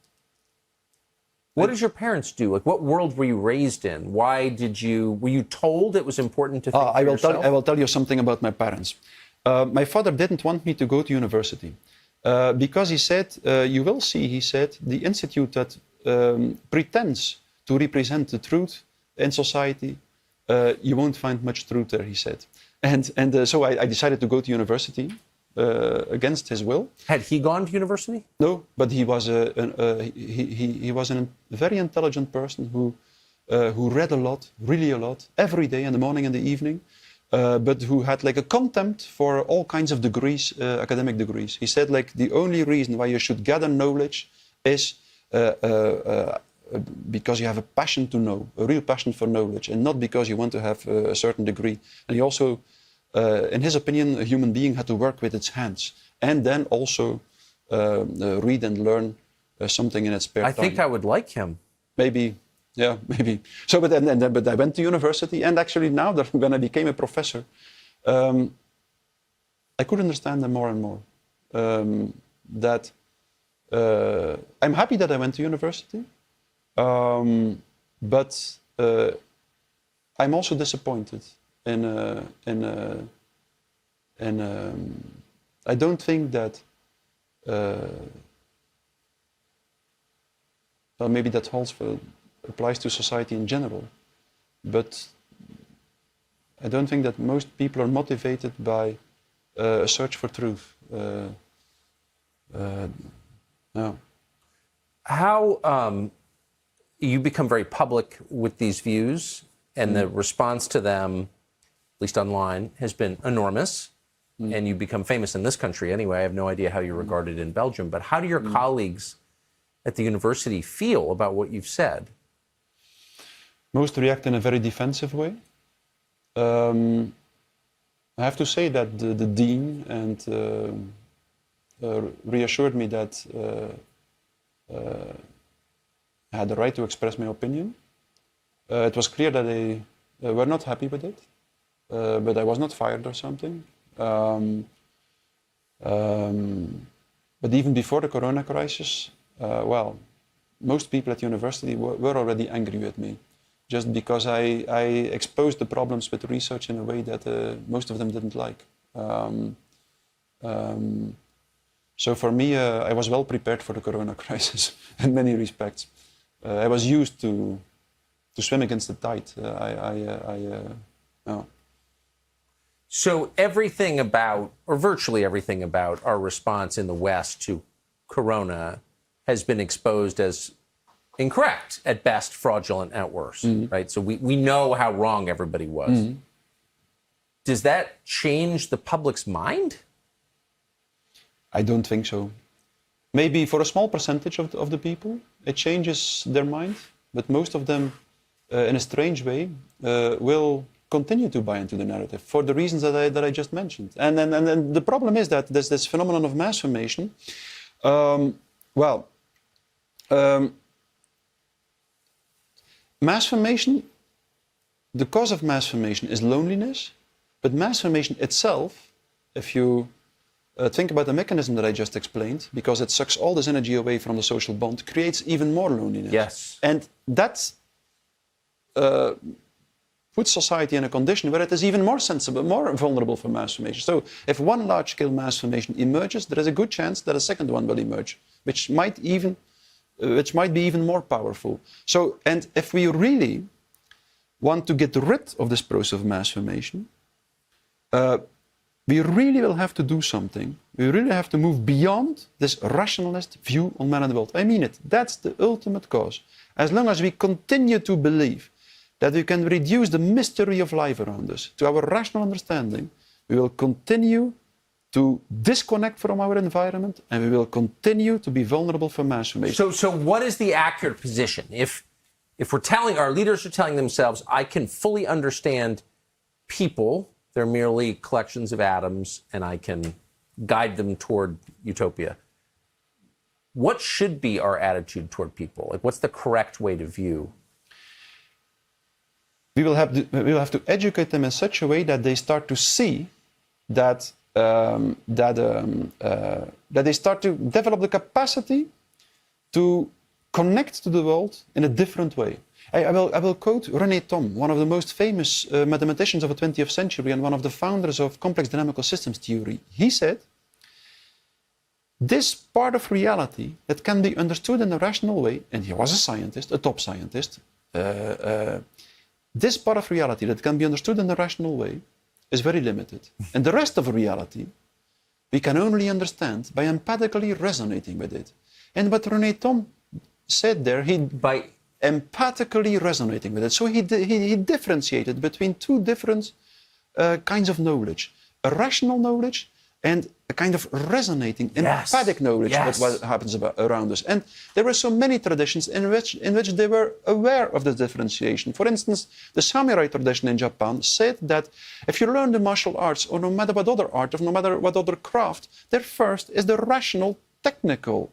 What did your parents do? Like, what world were you raised in? Were you told it was important to think for yourself? I will tell you something about my parents. My father didn't want me to go to university because he said, you will see, he said, the institute that pretends to represent the truth in society, you won't find much truth there, he said. And so I decided to go to university against his will. Had he gone to university? No, but he was a very intelligent person who read a lot, really a lot, every day in the morning and the evening, but who had like a contempt for all kinds of degrees, academic degrees. He said like the only reason why you should gather knowledge is because you have a passion to know, a real passion for knowledge, and not because you want to have a certain degree. And he also, in his opinion, a human being had to work with its hands and then also read and learn something in its spare time. I think I would like him. Maybe, yeah, maybe. So, but I went to university, and actually now that when I became a professor, I could understand them more and more. I'm happy that I went to university, but I'm also disappointed. I don't think that. Well, maybe that applies to society in general, but I don't think that most people are motivated by a search for truth. No. How you become very public with these views, and the response to them, at least online, has been enormous. And you become famous in this country anyway. I have no idea how you're regarded in Belgium, but how do your colleagues at the university feel about what you've said? Most react in a very defensive way. I have to say that the dean reassured me that I had the right to express my opinion. It was clear that they were not happy with it, but I was not fired or something. But even before the corona crisis, well, most people at university were already angry with me, just because I exposed the problems with research in a way that most of them didn't like. So for me, I was well prepared for the corona crisis in many respects. I was used to swim against the tide. No. So everything about, or virtually everything about, our response in the West to corona has been exposed as incorrect, at best, fraudulent at worst, right? So we know how wrong everybody was. Does that change the public's mind? I don't think so. Maybe for a small percentage of the people, it changes their mind, but most of them, in a strange way, will continue to buy into the narrative for the reasons that I just mentioned. And the problem is that there's this phenomenon of mass formation. Mass formation, the cause of mass formation is loneliness, but mass formation itself, if you think about the mechanism that I just explained, because it sucks all this energy away from the social bond, creates even more loneliness. Yes. And that puts society in a condition where it is even more sensible, more vulnerable for mass formation. So if one large-scale mass formation emerges, there is a good chance that a second one will emerge, which might be even more powerful. So, and if we really want to get rid of this process of mass formation, we really will have to do something. We really have to move beyond this rationalist view on man and the world. I mean it. That's the ultimate cause. As long as we continue to believe that we can reduce the mystery of life around us to our rational understanding, we will continue to disconnect from our environment, and we will continue to be vulnerable for mass formation. So what is the accurate position? If our leaders are telling themselves, I can fully understand people, they're merely collections of atoms, and I can guide them toward utopia, what should be our attitude toward people? Like, what's the correct way to view? We will have to educate them in such a way that they start to see that they start to develop the capacity to connect to the world in a different way. I will quote René Thom, one of the most famous mathematicians of the 20th century and one of the founders of complex dynamical systems theory. He said, this part of reality that can be understood in a rational way, and he was a scientist, a top scientist, this part of reality that can be understood in a rational way is very limited. And the rest of reality, we can only understand by empathically resonating with it. And what René Thom said there, by empathically resonating with it. So he differentiated between two different kinds of knowledge. A rational knowledge and a kind of resonating, empathic knowledge of what happens around us. And there were so many traditions in which they were aware of the differentiation. For instance, the samurai tradition in Japan said that if you learn the martial arts, or no matter what other art, or no matter what other craft, there first is the rational, technical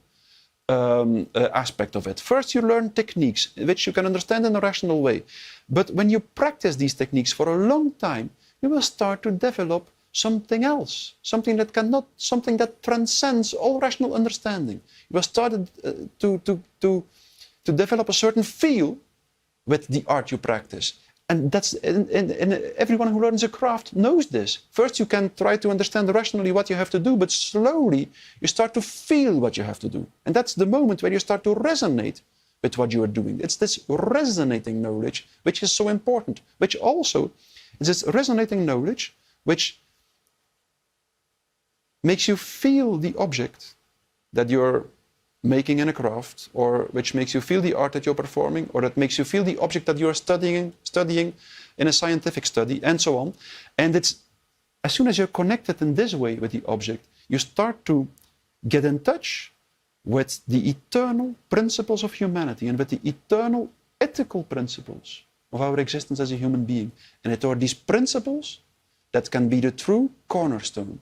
aspect of it. First, you learn techniques which you can understand in a rational way. But when you practice these techniques for a long time, you will start to develop something else, something that transcends all rational understanding. You will start to develop a certain feel with the art you practice. And that's and everyone who learns a craft knows this. First, you can try to understand rationally what you have to do, but slowly you start to feel what you have to do. And that's the moment where you start to resonate with what you are doing. It's this resonating knowledge which is so important, which also is this resonating knowledge which makes you feel the object that you're making in a craft, or which makes you feel the art that you're performing, or that makes you feel the object that you're studying in a scientific study, and so on. And it's as soon as you're connected in this way with the object, you start to get in touch with the eternal principles of humanity and with the eternal ethical principles of our existence as a human being. And it are these principles that can be the true cornerstone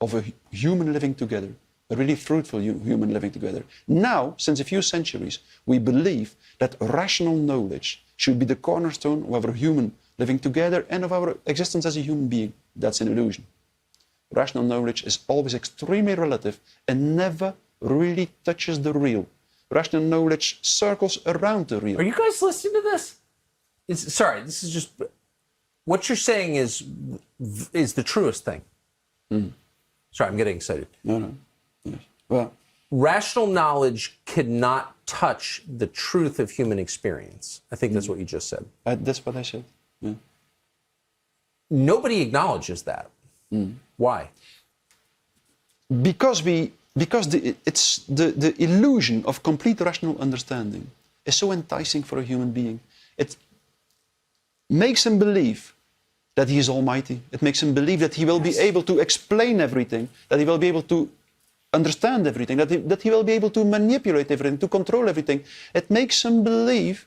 of a human living together, a really fruitful human living together. Now, since a few centuries, we believe that rational knowledge should be the cornerstone of our human living together and of our existence as a human being. That's an illusion. Rational knowledge is always extremely relative and never really touches the real. Rational knowledge circles around the real. Are you guys listening to this? This is just... What you're saying is the truest thing. Sorry, I'm getting excited. No. Yes. Well, rational knowledge cannot touch the truth of human experience. I think that's what you just said. That's what I said. Yeah. Nobody acknowledges that. Why? Because the illusion of complete rational understanding is so enticing for a human being. It makes him believe that he is almighty. It makes him believe that he will be able to explain everything, that he will be able to understand everything, that he will be able to manipulate everything, to control everything. It makes him believe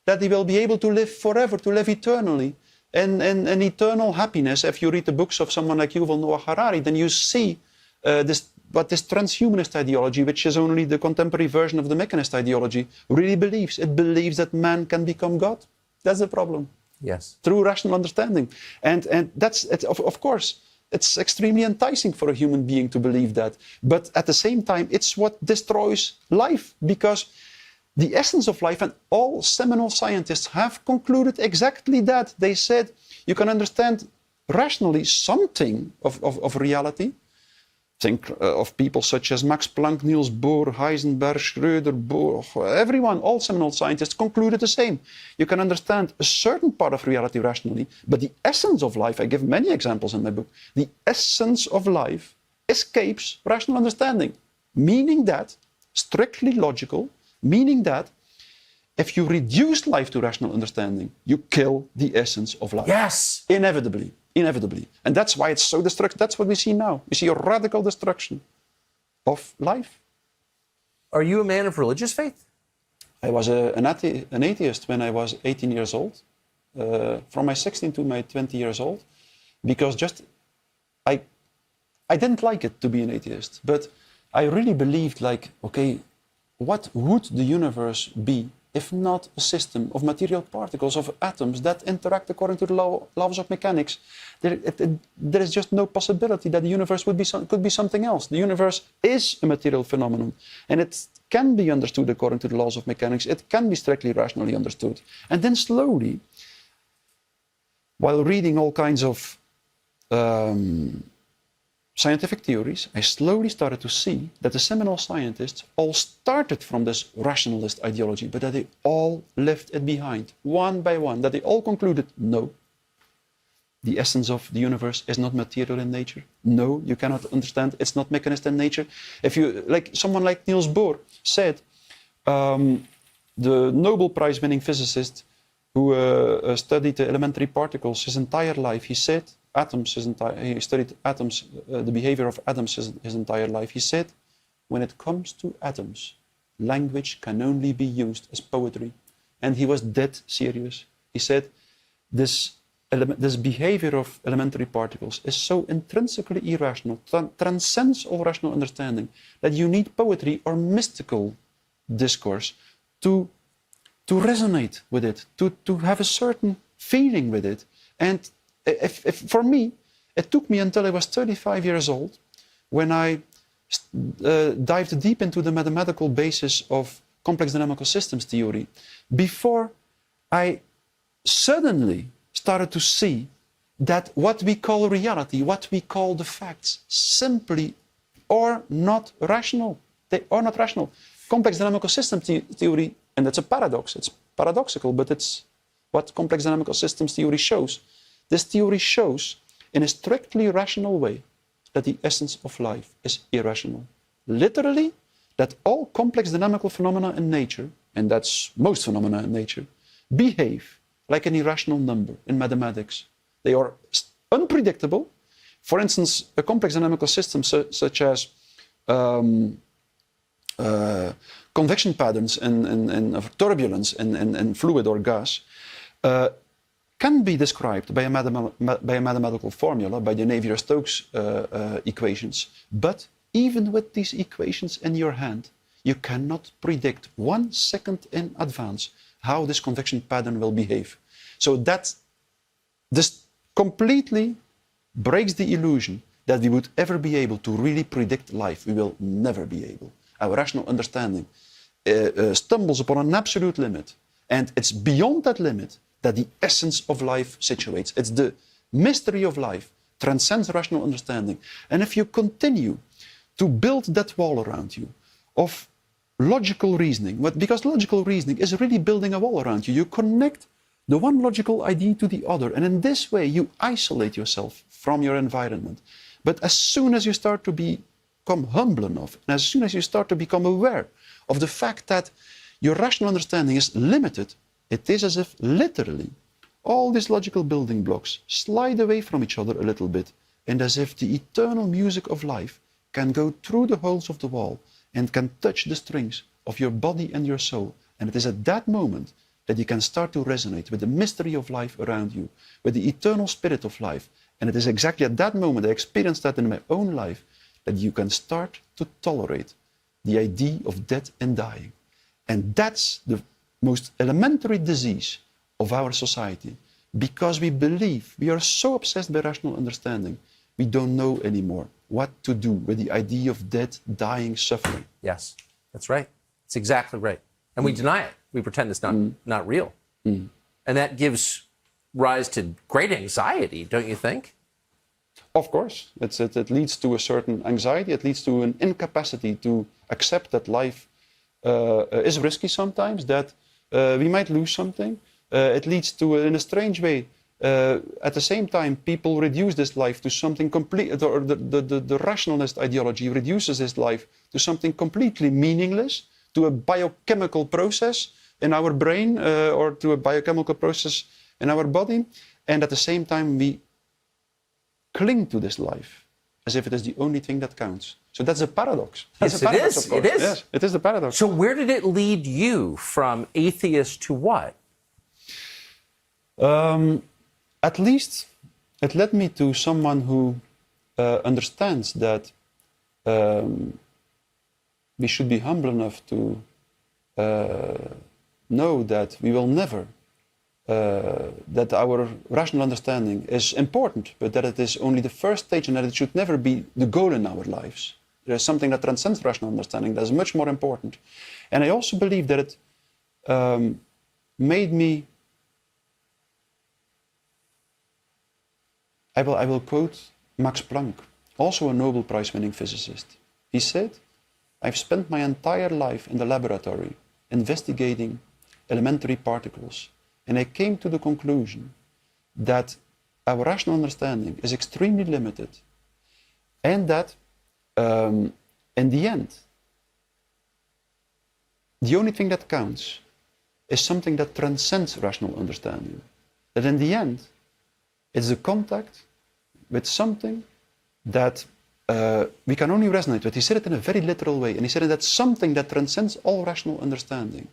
that he will be able to live forever, to live eternally, and eternal happiness. If you read the books of someone like Yuval Noah Harari, then you see this transhumanist ideology, which is only the contemporary version of the mechanist ideology, really believes. It believes that man can become God. That's the problem. Yes. Through rational understanding. And that's, of course, it's extremely enticing for a human being to believe that. But at the same time, it's what destroys life, because the essence of life, and all seminal scientists have concluded exactly that. They said you can understand rationally something of reality. Think of people such as Max Planck, Niels Bohr, Heisenberg, Schrödinger, Bohr, everyone, all seminal scientists concluded the same. You can understand a certain part of reality rationally, but the essence of life, I give many examples in my book, the essence of life escapes rational understanding, meaning that, strictly logical, meaning that if you reduce life to rational understanding, you kill the essence of life. Yes. Inevitably. Inevitably. And that's why it's so destructive. That's what we see now. We see a radical destruction of life. Are you a man of religious faith? I was an atheist when I was 18 years old, from my 16 to my 20 years old, because I didn't like it to be an atheist, but I really believed, like, okay, what would the universe be if not a system of material particles, of atoms that interact according to the laws of mechanics? There is just no possibility that the universe could be something else. The universe is a material phenomenon, and it can be understood according to the laws of mechanics. It can be strictly rationally understood. And then slowly, while reading all kinds of scientific theories, I slowly started to see that the seminal scientists all started from this rationalist ideology, but that they all left it behind, one by one, that they all concluded, no, the essence of the universe is not material in nature. No, you cannot understand, it's not mechanist in nature. If you, like someone like Niels Bohr said, the Nobel Prize winning physicist who studied the elementary particles his entire life, he said, he studied atoms, the behavior of atoms his entire life. He said, when it comes to atoms, language can only be used as poetry. And he was dead serious. He said, this behavior of elementary particles is so intrinsically irrational, transcends all rational understanding, that you need poetry or mystical discourse to resonate with it, to have a certain feeling with it. And for me, it took me until I was 35 years old when I dived deep into the mathematical basis of complex dynamical systems theory before I suddenly started to see that what we call reality, what we call the facts, simply are not rational. They are not rational. Complex dynamical system theory, and that's a paradox, it's paradoxical, but it's what complex dynamical systems theory shows. This theory shows in a strictly rational way that the essence of life is irrational. Literally, that all complex dynamical phenomena in nature, and that's most phenomena in nature, behave like an irrational number in mathematics. They are unpredictable. For instance, a complex dynamical system such as convection patterns and turbulence and fluid or gas can be described by a mathematical formula, by the Navier-Stokes equations. But even with these equations in your hand, you cannot predict 1 second in advance how this convection pattern will behave. So this completely breaks the illusion that we would ever be able to really predict life. We will never be able. Our rational understanding stumbles upon an absolute limit, and it's beyond that limit that the essence of life situates. It's the mystery of life, transcends rational understanding. And if you continue to build that wall around you of logical reasoning, because logical reasoning is really building a wall around you, you connect the one logical idea to the other, and in this way you isolate yourself from your environment. But as soon as you start to become humble enough, and as soon as you start to become aware of the fact that your rational understanding is limited, it is as if literally all these logical building blocks slide away from each other a little bit, and as if the eternal music of life can go through the holes of the wall and can touch the strings of your body and your soul. And it is at that moment that you can start to resonate with the mystery of life around you, with the eternal spirit of life. And it is exactly at that moment, I experienced that in my own life, that you can start to tolerate the idea of death and dying. And that's the most elementary disease of our society, because we believe, we are so obsessed by rational understanding, we don't know anymore what to do with the idea of death, dying, suffering. Yes, that's right. It's exactly right. And we deny it. We pretend it's not real. And that gives rise to great anxiety, don't you think? Of course. It leads to a certain anxiety. It leads to an incapacity to accept that life is risky sometimes, that we might lose something. It leads to, in a strange way, at the same time, people reduce this life to something complete, or the rationalist ideology reduces this life to something completely meaningless, to a biochemical process in our brain or to a biochemical process in our body, and at the same time we cling to this life as if it is the only thing that counts. So that's a paradox. Yes, it is. It is. Yes, it is the paradox. So where did it lead you from atheist to what? At least it led me to someone who understands that we should be humble enough to know that we will never, that our rational understanding is important, but that it is only the first stage and that it should never be the goal in our lives. There is something that transcends rational understanding that is much more important. And I also believe that it made me, I will quote Max Planck, also a Nobel Prize-winning physicist. He said, "I've spent my entire life in the laboratory investigating elementary particles, and I came to the conclusion that our rational understanding is extremely limited, and that in the end, the only thing that counts is something that transcends rational understanding. That in the end, it's a contact with something that we can only resonate with." He said it in a very literal way, and he said that something that transcends all rational understanding.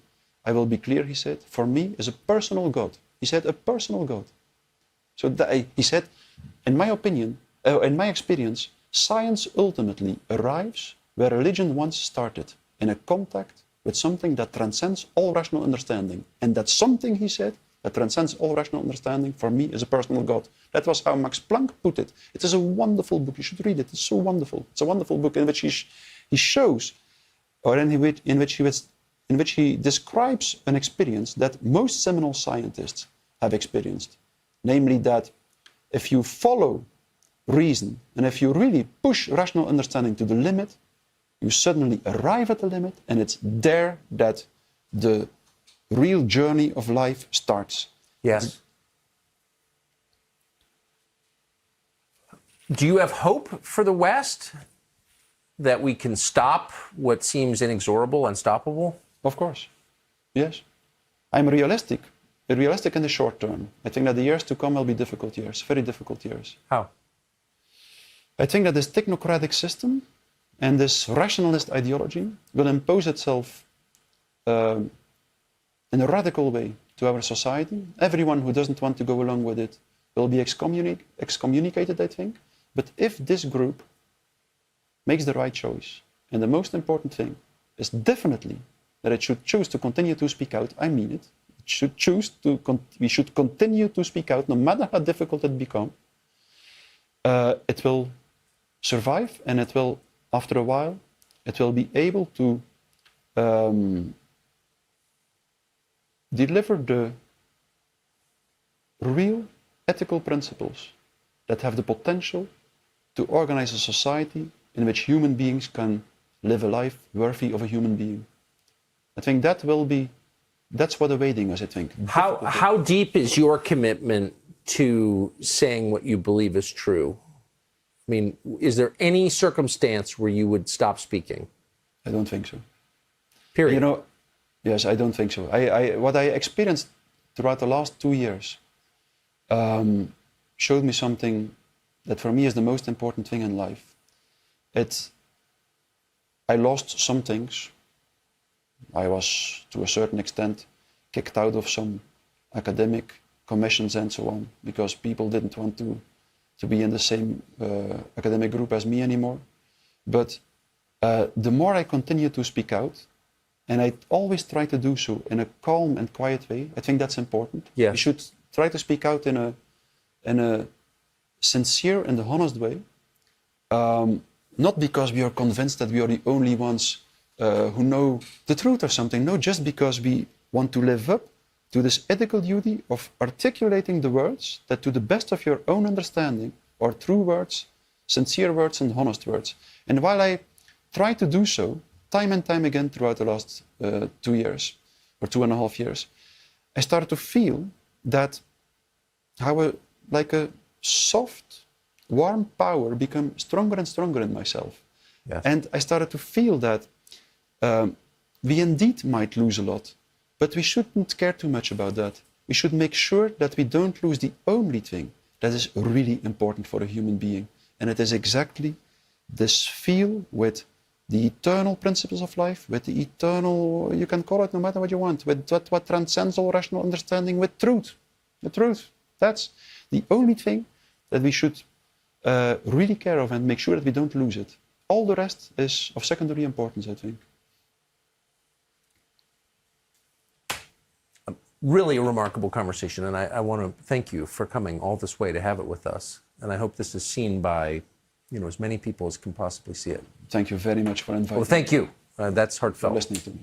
I will be clear, he said, for me is a personal God. He said, a personal God. So he said, in my opinion, in my experience, science ultimately arrives where religion once started, in a contact with something that transcends all rational understanding. And that something, he said, that transcends all rational understanding, for me, is a personal God. That was how Max Planck put it. It is a wonderful book. You should read it. It's so wonderful. It's a wonderful book in which he shows, or in which he describes an experience that most seminal scientists have experienced. Namely that if you follow reason, and if you really push rational understanding to the limit, you suddenly arrive at the limit, and it's there that the real journey of life starts. Yes. Do you have hope for the West that we can stop what seems inexorable, unstoppable? Of course, yes. I'm realistic in the short term. I think that the years to come will be difficult years, very difficult years. How? I think that this technocratic system and this rationalist ideology will impose itself in a radical way to our society. Everyone who doesn't want to go along with it will be excommunicated, I think. But if this group makes the right choice, and the most important thing is definitely that it should choose to continue to speak out, I mean it. We should continue to speak out, no matter how difficult it becomes. It will survive, and it will, after a while, it will be able to deliver the real ethical principles that have the potential to organize a society in which human beings can live a life worthy of a human being. I think that's what awaiting us, I think. How deep is your commitment to saying what you believe is true? I mean, is there any circumstance where you would stop speaking? I don't think so. Period. You know, yes, I don't think so. What I experienced throughout the last 2 years showed me something that for me is the most important thing in life. I lost some things. I was, to a certain extent, kicked out of some academic commissions and so on, because people didn't want to be in the same academic group as me anymore. But the more I continue to speak out, and I always try to do so in a calm and quiet way, I think that's important. Yeah. We should try to speak out in a sincere and honest way, not because we are convinced that we are the only ones who know the truth or something. No, just because we want to live up to this ethical duty of articulating the words that, to the best of your own understanding, are true words, sincere words, and honest words. And while I try to do so, time and time again throughout the last 2 years, or 2.5 years, I started to feel that like a soft, warm power become stronger and stronger in myself. Yes. And I started to feel that we indeed might lose a lot, But we shouldn't care too much about that. We should make sure that we don't lose the only thing that is really important for a human being. And it is exactly this feel with the eternal principles of life, with the eternal, you can call it no matter what you want, with what transcends all rational understanding, with truth. The truth. That's the only thing that we should really care of and make sure that we don't lose it. All the rest is of secondary importance, I think. Really a remarkable conversation, and I want to thank you for coming all this way to have it with us. And I hope this is seen by, as many people as can possibly see it. Thank you very much for inviting me. Well, thank you. That's heartfelt. For listening to me.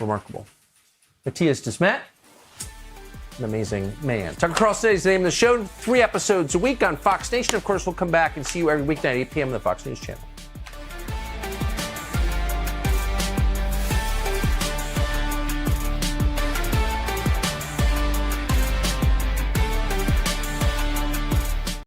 Remarkable. Mattias Desmet, an amazing man. Tucker Carlson is the name of the show. 3 episodes a week on Fox Nation. Of course, we'll come back and see you every weeknight at 8 p.m. on the Fox News channel.